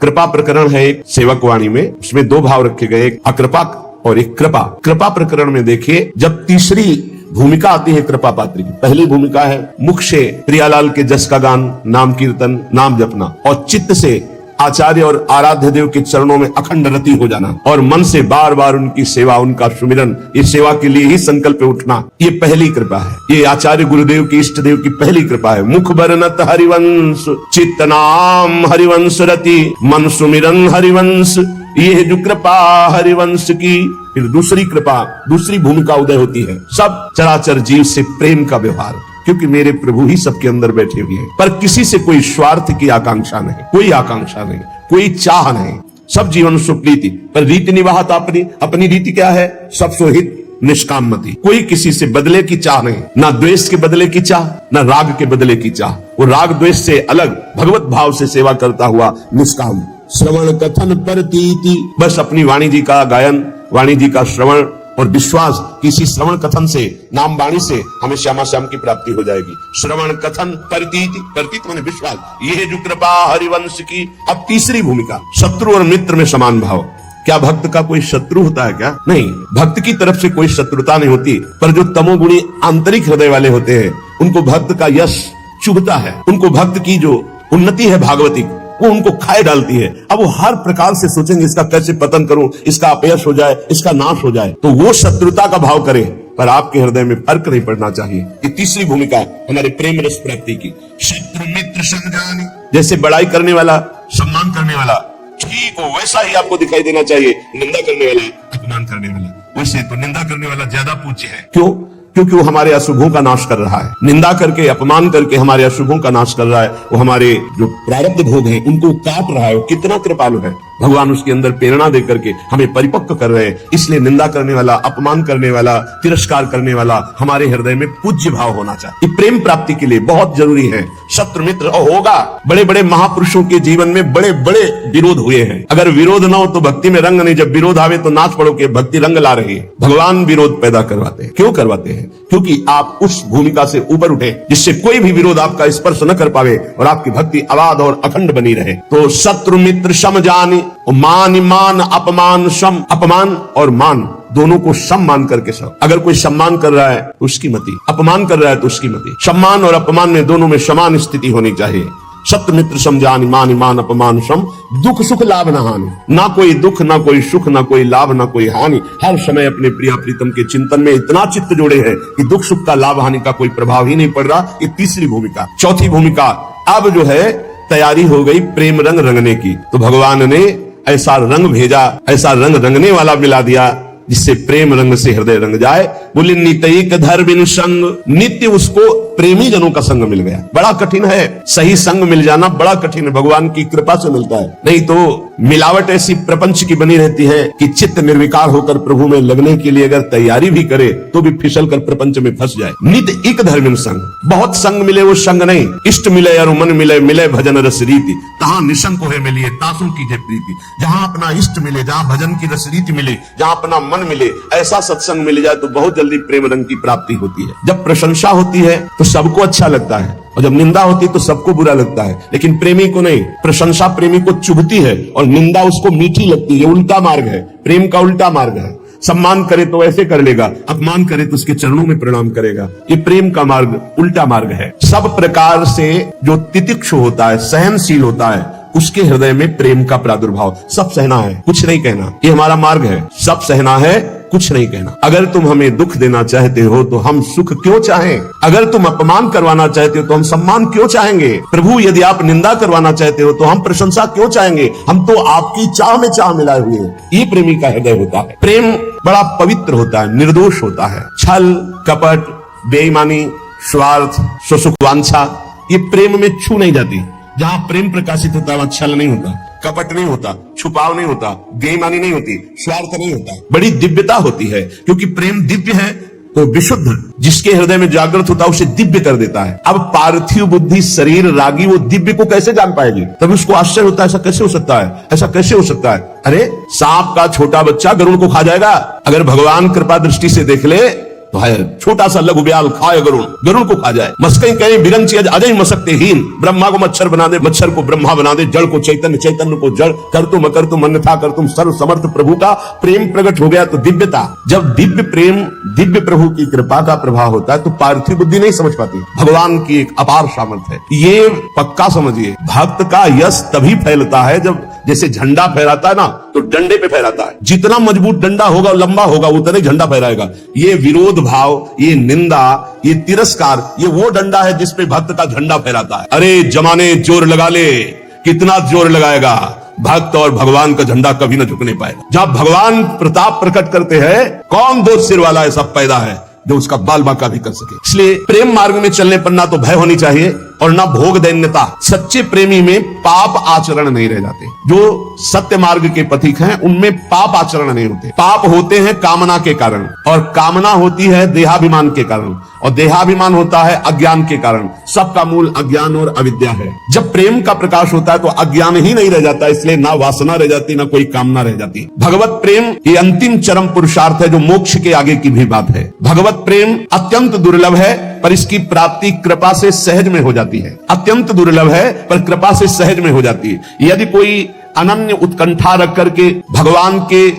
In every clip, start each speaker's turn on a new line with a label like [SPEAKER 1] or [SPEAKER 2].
[SPEAKER 1] कृपा प्रकरण है एक सेवक वाणी में, उसमें दो भाव रखे गए, एक अकृपा और एक कृपा। कृपा प्रकरण में देखिए, जब तीसरी भूमिका आती है कृपा पात्र की, पहली भूमिका है मुख से प्रियालाल के जस का गान, नाम कीर्तन, नाम जपना, और चित्त से आचार्य और आराध्य देव के चरणों में अखंड रति हो जाना, और मन से बार बार उनकी सेवा, उनका सुमिरन, इस सेवा के लिए ही संकल्प उठना, ये पहली कृपा है। ये आचार्य गुरुदेव की, इष्ट देव की पहली कृपा है। मुख बरनत हरिवंश, चित्त नाम हरिवंश रति, मन सुमिरन हरिवंश, ये है जो कृपा हरिवंश की। फिर दूसरी कृपा, दूसरी भूमिका उदय होती है, सब चराचर जीव से प्रेम का व्यवहार, क्योंकि मेरे प्रभु ही सबके अंदर बैठे हुए हैं, पर किसी से कोई स्वार्थ की आकांक्षा नहीं, कोई आकांक्षा नहीं, कोई चाह नहीं, सब जीवन सुप्रीति। पर रीति निवाहत अपनी रीति क्या है? सब सोहित निष्कामति, कोई किसी से बदले की चाह नहीं, ना द्वेष के बदले की चाह, ना राग के बदले की चाह। वो राग द्वेष से अलग भगवत भाव से सेवा करता हुआ निष्काम। श्रवण कथन परतीति, बस अपनी वाणी जी का गायन, वाणी जी का श्रवण और विश्वास, किसी श्रवण कथन से, नाम वाणी से हमें श्यामा श्याम की प्राप्ति हो जाएगी। श्रवण कथन परतीति, परतीत माने विश्वास, ये है जो कृपा हरिवंश की। अब तीसरी भूमिका, शत्रु और मित्र में समान भाव। क्या भक्त का कोई शत्रु होता है क्या? नहीं, भक्त की तरफ से कोई शत्रुता नहीं होती, पर जो तमोगुणी आंतरिक हृदय वाले होते हैं, उनको भक्त का यश चुभता है, उनको भक्त की जो उन्नति है भागवती, वो उनको खाए डालती है। अब वो हर प्रकार से सोचेंगे इसका कैसे पतन करूं, इसका अपयश हो जाए, इसका नाश हो जाए, तो वो शत्रुता का भाव करे, पर आपके हृदय में फर्क नहीं पड़ना चाहिए। ये तीसरी भूमिका है हमारे प्रेम रस प्राप्ति की। शत्रु मित्र समझानी, जैसे बड़ाई करने वाला, सम्मान करने वाला ठीक हो, वैसा ही आपको दिखाई देना चाहिए निंदा करने वाला, अपमान करने वाला। वैसे तो निंदा करने वाला ज्यादा पूज्य है। क्यों? क्योंकि वो हमारे अशुभों का नाश कर रहा है। निंदा करके, अपमान करके हमारे अशुभों का नाश कर रहा है। वो हमारे जो प्रारब्ध भोग हैं उनको काट रहा है। वो कितना कृपालु है, भगवान उसके अंदर प्रेरणा दे करके हमें परिपक्व कर रहे हैं। इसलिए निंदा करने वाला, अपमान करने वाला, तिरस्कार करने वाला हमारे हृदय में पूज्य भाव होना चाहिए। ये प्रेम प्राप्ति के लिए बहुत जरूरी है। शत्रु मित्र होगा, बड़े बड़े महापुरुषों के जीवन में बड़े बड़े विरोध हुए हैं। अगर विरोध ना हो तो भक्ति में रंग नहीं, जब विरोध आवे तो नाच पड़ो कि भक्ति रंग ला रही है। भगवान विरोध पैदा करवाते हैं। क्यों करवाते हैं? क्योंकि आप उस भूमिका से ऊपर उठे जिससे कोई भी विरोध आपका स्पर्श न कर पावे और आपकी भक्ति अबाध और अखंड बनी रहे। तो शत्रु मित्र सम जानी, मान मान अपमान सम, अपमान और मान दोनों को सम मान करके सब। अगर कोई सम्मान कर रहा है तो उसकी मति, अपमान कर रहा है तो उसकी मति। सम्मान और अपमान में दोनों में समान स्थिति होनी चाहिए। शत्रु मित्र समझानी, मान मान अपमान सम, दुख सुख लाभ न हानि, ना कोई दुख, ना कोई सुख, ना कोई लाभ, ना कोई हानि। हर समय अपने प्रिया प्रीतम के चिंतन में इतना चित्त जोड़े हैं कि दुख सुख का, लाभ हानि का कोई प्रभाव ही नहीं पड़ रहा। ये तीसरी भूमिका। चौथी भूमिका, अब जो है तैयारी हो गई प्रेम रंग रंगने की। तो भगवान ने ऐसा रंग भेजा, ऐसा रंग रंगने वाला मिला दिया जिससे प्रेम रंग से हृदय रंग जाए। बोले नित्य धर्म संग, नित्य उसको प्रेमी जनों का संग मिल गया। बड़ा कठिन है, सही संग मिल जाना बड़ा कठिन है, भगवान की कृपा से मिलता है। नहीं तो मिलावट ऐसी प्रपंच की बनी रहती है कि चित्त निर्विकार होकर प्रभु में लगने के लिए अगर तैयारी भी करे तो भी फिसल कर प्रपंच में फंस जाए। नित्य एक धर्म संग, बहुत संग मिले वो संग नहीं। इष्ट मिले और मन मिले, मिले भजन रस रीति, तहां निशंक होए मिलिए, तासों कीजिए प्रीति। जहां अपना इष्ट मिले, जहां भजन की रस रीति मिले, जहां अपना मन मिले, ऐसा सत्संग मिल जाए तो बहुत जल्दी प्रेम रंग की प्राप्ति होती है। जब प्रशंसा होती है तो सबको अच्छा लगता है, और जब निंदा होती है तो सबको बुरा लगता है, लेकिन प्रेमी को नहीं। प्रशंसा प्रेमी को चुभती है और निंदा उसको मीठी लगती है। उल्टा मार्ग है, प्रेम का उल्टा मार्ग है। सम्मान करे तो ऐसे कर लेगा, अपमान करे तो उसके चरणों में प्रणाम करेगा। ये प्रेम का मार्ग उल्टा मार्ग है। सब प्रकार से जो तितिक्षु होता है, सहनशील होता है, उसके हृदय में प्रेम का प्रादुर्भाव। सब सहना है, कुछ नहीं कहना, ये हमारा मार्ग है। सब सहना है, कुछ नहीं कहना। अगर तुम हमें दुख देना चाहते हो तो हम सुख क्यों चाहें? अगर तुम अपमान करवाना चाहते हो तो हम सम्मान क्यों चाहेंगे? प्रभु यदि आप निंदा करवाना चाहते हो तो हम प्रशंसा क्यों चाहेंगे? हम तो आपकी चाह में चाह मिलाए हुए हैं। ये प्रेमी का हृदय होता है। प्रेम बड़ा पवित्र होता है, निर्दोष होता है। छल, कपट, बेईमानी, स्वार्थ, स्वसुखवांछा, ये प्रेम में छू नहीं जाती। जहां प्रेम प्रकाशित होता है वहां छल नहीं होता, कपट नहीं होता, छुपाव नहीं होता, बेईमानी नहीं होती, स्वार्थ नहीं होता। बड़ी दिव्यता होती है, क्योंकि प्रेम दिव्य है तो विशुद्ध जिसके हृदय में जागृत होता है उसे दिव्य कर देता है। अब पार्थिव बुद्धि शरीर रागी वो दिव्य को कैसे जान पाएगी? तभी उसको आश्चर्य होता है, ऐसा कैसे हो सकता है, ऐसा कैसे हो सकता है? अरे सांप का छोटा बच्चा गरुड़ को खा जाएगा। अगर भगवान कृपा दृष्टि से देख ले तो है छोटा सा लघु ब्याल खाए गरुण को खा जाए। मस्कई कहे बिरंची अजय मसकते हीन, ब्रह्मा को मच्छर बना दे, मच्छर को ब्रह्मा बना दे, जड़ को चैतन्य, चैतन्य को जड़, कर तुम अकर तुम अन्यथा कर तुम, सर्व समर्थ प्रभु का प्रेम प्रकट हो गया तो दिव्यता। जब दिव्य प्रेम, दिव्य प्रभु की कृपा का प्रभाव होता है तो पार्थिव बुद्धि नहीं समझ पाती भगवान की एक अपार सामर्थ्य है। ये पक्का समझिए, भक्त का यश तभी फैलता है जब जैसे झंडा फहराता है ना तो डंडे पे फहराता है, जितना मजबूत डंडा होगा लंबा होगा उतना ही झंडा फहराएगा। ये विरोध भाव, ये निंदा, ये तिरस्कार, ये वो डंडा है जिसपे भक्त का झंडा फहराता है। अरे जमाने जोर लगा ले, कितना जोर लगाएगा, भक्त और भगवान का झंडा कभी न झुकने पाएगा। जब भगवान प्रताप प्रकट करते हैं, कौन दो सिर वाला ऐसा पैदा है जो उसका बाल बांका भी कर सके। इसलिए प्रेम मार्ग में चलने पर ना तो भय होनी चाहिए और ना भोग दैन्यता। सच्चे प्रेमी में पाप आचरण नहीं रह जाते। जो सत्य मार्ग के पथिक हैं उनमें पाप आचरण नहीं होते। पाप होते हैं कामना के कारण, और कामना होती है देहाभिमान के कारण, और देहाभिमान होता है अज्ञान के कारण। सबका मूल अज्ञान और अविद्या है। जब प्रेम का प्रकाश होता है तो अज्ञान ही नहीं रह जाता, इसलिए ना वासना रह जाती ना कोई कामना रह जाती। भगवत प्रेम ये अंतिम चरम पुरुषार्थ है जो मोक्ष के आगे की भी बात है। भगवत प्रेम अत्यंत दुर्लभ है पर इसकी प्राप्ति कृपा से सहज में हो जाती है। अत्यंत दुर्लभ है पर कृपा से सहज में हो जाती है। यदि कोई अनन्य उत्कंठा रख करके भगवान के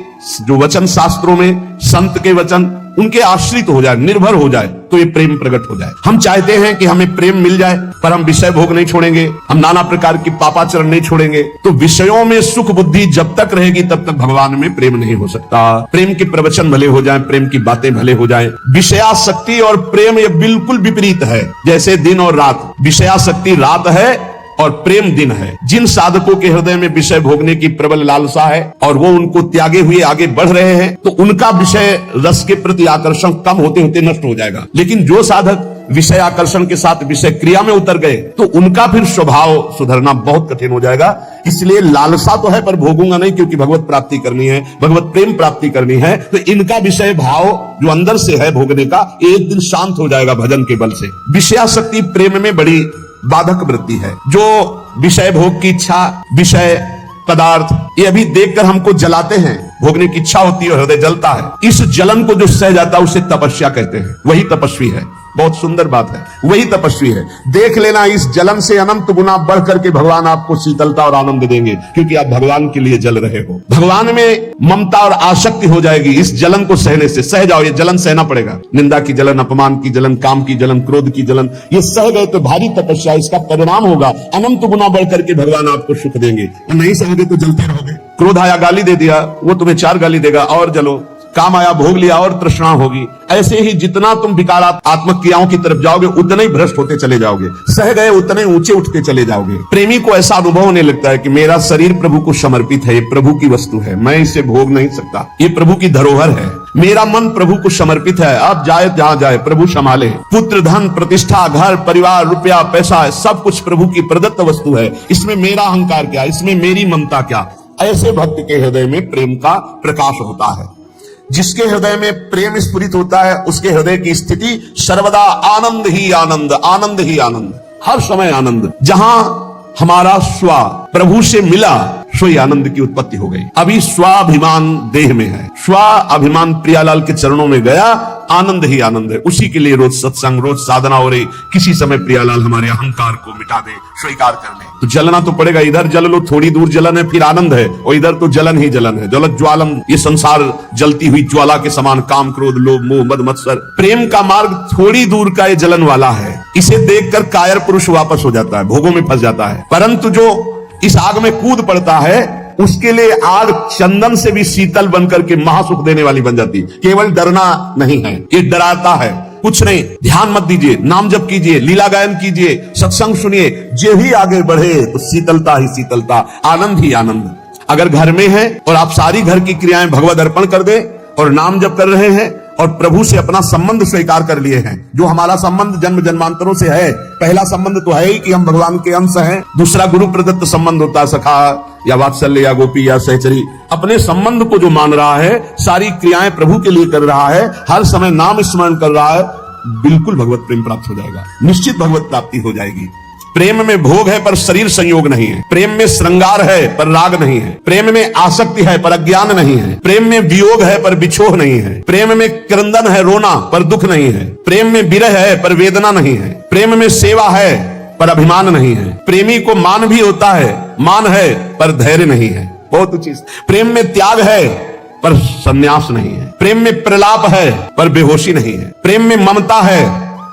[SPEAKER 1] जो वचन शास्त्रों में, संत के वचन, उनके आश्रित हो जाए, निर्भर हो जाए, तो ये प्रेम प्रकट हो जाए। हम चाहते हैं कि हमें प्रेम मिल जाए पर हम विषय भोग नहीं छोड़ेंगे, हम नाना प्रकार की पापाचरण नहीं छोड़ेंगे, तो विषयों में सुख बुद्धि जब तक रहेगी तब तक भगवान में प्रेम नहीं हो सकता। प्रेम के प्रवचन भले हो जाएं, प्रेम की बातें भले हो जाएं, विषयासक्ति और प्रेम ये बिल्कुल विपरीत है। जैसे दिन और रात, विषयासक्ति रात है और प्रेम दिन है। जिन साधकों के हृदय में विषय भोगने की प्रबल लालसा है और वो उनको त्यागे हुए आगे बढ़ रहे हैं तो उनका विषय रस के प्रति आकर्षण कम होते होते नष्ट हो जाएगा। लेकिन जो साधक विषय आकर्षण के साथ विषय क्रिया में उतर गए तो उनका फिर स्वभाव सुधरना बहुत कठिन हो जाएगा। इसलिए लालसा तो है पर भोगूंगा नहीं, क्योंकि भगवत प्राप्ति करनी है, भगवत प्रेम प्राप्ति करनी है। तो इनका विषय भाव जो अंदर से है भोगने का, एक दिन शांत हो जाएगा भजन के बल से। विषयासक्ति प्रेम में बड़ी बाधक वृत्ति है। जो विषय भोग की इच्छा, विषय पदार्थ, ये अभी देखकर हमको जलाते हैं, भोगने की इच्छा होती है, हृदय जलता है। इस जलन को जो सह जाता है उसे तपस्या कहते हैं। वही तपस्वी है। बहुत सुंदर बात है, वही तपस्वी है। देख लेना, इस जलन से अनंत गुना बढ़ करके भगवान आपको शीतलता और आनंद देंगे, क्योंकि आप भगवान के लिए जल रहे हो। भगवान में ममता और आसक्ति हो जाएगी इस जलन को सहने से। सह जाओ, ये जलन सहना पड़ेगा। निंदा की जलन, अपमान की जलन, काम की जलन, क्रोध की जलन, ये सह गए तो भारी तपस्या, इसका परिणाम होगा अनंत गुना बढ़ करके भगवान आपको सुख देंगे। और नहीं सहोगे तो जलते रहोगे। क्रोध आया, गाली दे दिया, वो तुम्हें 4 गाली देगा और जलो। काम आया, भोग लिया और तृष्णा होगी। ऐसे ही जितना तुम विकारात्मक क्रियाओं की तरफ जाओगे उतने ही भ्रष्ट होते चले जाओगे। सह गए उतने ऊंचे उठते चले जाओगे। प्रेमी को ऐसा अनुभव होने लगता है कि मेरा शरीर प्रभु को समर्पित है, ये प्रभु की वस्तु है, मैं इसे भोग नहीं सकता, ये प्रभु की धरोहर है। मेरा मन प्रभु को समर्पित है, अब जाए जहां जाए प्रभु संभाले। पुत्र, धन, प्रतिष्ठा, घर, परिवार, रुपया, पैसा, सब कुछ प्रभु की प्रदत्त वस्तु है। इसमें मेरा अहंकार क्या, इसमें मेरी ममता क्या? ऐसे भक्त के हृदय में प्रेम का प्रकाश होता है। जिसके हृदय में प्रेम स्फुरित होता है उसके हृदय की स्थिति सर्वदा आनंद ही आनंद, आनंद ही आनंद, हर समय आनंद। जहां हमारा स्व प्रभु से मिला सोई आनंद की उत्पत्ति हो गई। अभी स्वाभिमान देह में है, स्व अभिमान प्रियालाल के चरणों में गया, आनंद ही आनंद है। उसी के लिए रोज सत्संग, रोज साधना हो रही। किसी समय प्रियालाल हमारे अहंकार को मिटा दे, स्वीकार कर ले। तो जलना तो पड़ेगा। इधर जल लो, थोड़ी दूर जलन है फिर आनंद है, और इधर तो जलन ही जलन है। जलत ज्वालम, ये संसार जलती हुई ज्वाला के समान, काम, क्रोध, लोभ, मोह, मद, मत्सर। प्रेम का मार्ग थोड़ी दूर का ये जलन वाला है। इसे देखकर कायर पुरुष वापस हो जाता है, भोगों में फंस जाता है। परंतु जो इस आग में कूद पड़ता है उसके लिए आग चंदन से भी शीतल बनकर के महासुख देने वाली बन जाती है। केवल डरना नहीं है, ये डराता है कुछ नहीं। ध्यान मत दीजिए, नाम जप कीजिए, लीला गायन कीजिए, सत्संग सुनिए। जे ही आगे बढ़े तो शीतलता ही शीतलता, आनंद ही आनंद। अगर घर में है और आप सारी घर की क्रियाएं भगवद अर्पण कर दे और नाम जप कर रहे हैं और प्रभु से अपना संबंध स्वीकार कर लिए हैं, जो हमारा संबंध जन्म जन्मांतरों से है। पहला संबंध तो है ही कि हम भगवान के अंश हैं। दूसरा गुरु प्रदत्त संबंध होता है, सखा या वात्सल्य या गोपी या सहचरी। अपने संबंध को जो मान रहा है, सारी क्रियाएं प्रभु के लिए कर रहा है, हर समय नाम स्मरण कर रहा है, बिल्कुल भगवत प्रेम प्राप्त हो जाएगा, निश्चित भगवत प्राप्ति हो जाएगी। प्रेम में भोग है पर शरीर संयोग नहीं है, प्रेम में श्रृंगार है पर राग नहीं है, प्रेम में आसक्ति है पर अज्ञान नहीं है, प्रेम में वियोग है पर बिछोह नहीं है, प्रेम में क्रंदन है रोना पर दुख नहीं है, प्रेम में विरह है पर वेदना नहीं है, प्रेम में सेवा है पर अभिमान नहीं है, प्रेमी को मान भी होता है, मान है पर धैर्य नहीं है। बहुत ऊंची। प्रेम में त्याग है पर संन्यास नहीं है, प्रेम में प्रलाप है पर बेहोशी नहीं है, प्रेम में ममता है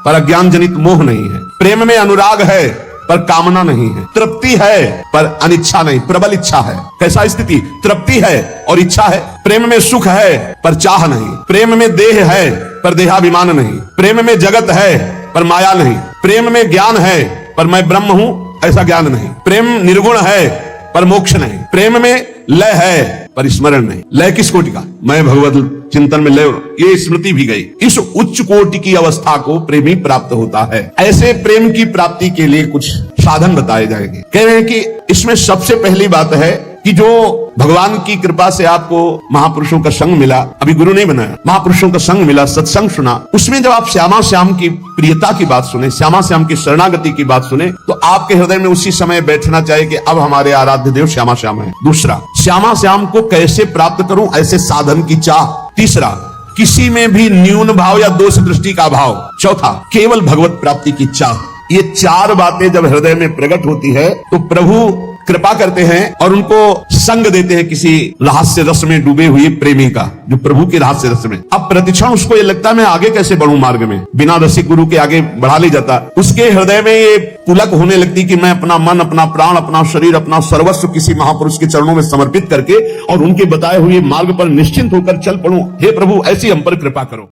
[SPEAKER 1] पर अज्ञान जनित मोह नहीं है, प्रेम में अनुराग है पर कामना नहीं है, तृप्ति है पर अनिच्छा नहीं, प्रबल इच्छा है। कैसा स्थिति? तृप्ति है और इच्छा है। प्रेम में सुख है पर चाह नहीं, प्रेम में देह है पर देहाभिमान नहीं, प्रेम में जगत है पर माया नहीं, प्रेम में ज्ञान है पर मैं ब्रह्म हूं ऐसा ज्ञान नहीं, प्रेम निर्गुण है पर मोक्ष नहीं, प्रेम में लय है पर स्मरण नहीं। लय किस कोटि का? मैं भगवत चिंतन में लय, ये स्मृति भी गई। इस उच्च कोटि की अवस्था को प्रेमी प्राप्त होता है। ऐसे प्रेम की प्राप्ति के लिए कुछ साधन बताए जाएंगे। कह रहे हैं कि इसमें सबसे पहली बात है कि जो भगवान की कृपा से आपको महापुरुषों का संग मिला, अभी गुरु नहीं बनाया, महापुरुषों का संग मिला, सत्संग सुना, उसमें जब आप श्यामा श्याम की प्रियता की बात सुने, श्यामा श्याम की शरणागति की बात सुने, तो आपके हृदय में उसी समय बैठना चाहिए कि अब हमारे आराध्य देव श्यामा श्याम है। दूसरा, श्यामा श्याम को कैसे प्राप्त करूं, ऐसे साधन की चाह। तीसरा, किसी में भी न्यून भाव या दोष दृष्टि का भाव। चौथा, केवल भगवत प्राप्ति की चाह। ये चार बातें जब हृदय में प्रकट होती है तो प्रभु कृपा करते हैं और उनको संग देते हैं किसी रहस्य रस में डूबे हुए प्रेमी का, जो प्रभु के रहस्य रस में। अब प्रतिक्षण उसको ये लगता है मैं आगे कैसे बढ़ूं मार्ग में, बिना रसिक गुरु के आगे बढ़ा ले जाता। उसके हृदय में ये पुलक होने लगती कि मैं अपना मन, अपना प्राण, अपना शरीर, अपना सर्वस्व किसी महापुरुष के चरणों में समर्पित करके और उनके बताए हुए मार्ग पर निश्चिंत होकर चल पड़ूं। हे प्रभु, ऐसी हम पर कृपा करो।